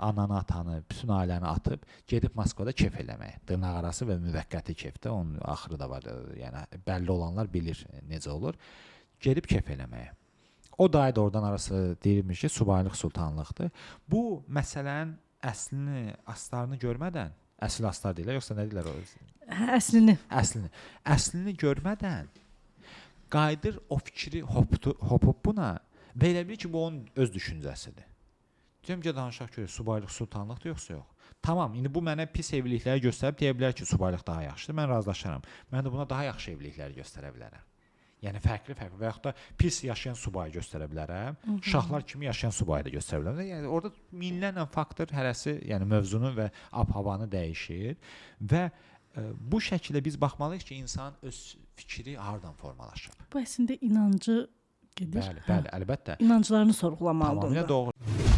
ananı, atanı, bütün ailəni atıb gedib Moskvada kef eləməyə. Dırnaqarası və müvəqqəti kefdə, onun axırı da var. Yəni bəlli olanlar bilir necə olur. Gedib kef eləməyə. O dayı da oradan arası deyirmiş ki, subaylıq sultanlıqdır. Bu məsələnin əslini, aslarını görmədən, əsl aslar deyirlər, yoxsa nə deyirlər o? Əslini. Əslini görmədən qayıdır o fikri hopub buna və elə bilir ki, bu onun öz düşüncəsidir. Deyirəm ki, danışaq görək, subaylıq sultanlıqdır yoxsa yox. Tamam, indi bu mənə pis evlilikləri göstərib deyə bilər ki, subaylıq daha yaxşıdır, mən razılaşaram. Mən də buna daha yaxşı evlilikləri göstərə bilərəm. Yəni fərqli və yaxud da pis yaşayan subayı göstərə bilərəm. Şahlar kimi yaşayan subayı da göstərə bilərəm. Yəni orada minlərlə faktor hərəsi, yəni mövzunu və ab-havanı dəyişir və bu şəkildə biz baxmalıyıq ki, insan öz fikri hardan formalaşıb. Bu əslində inancı gedir. Bəli, əlbəttə. İnanclarını sorğulamalıdır. Tamamilə doğru.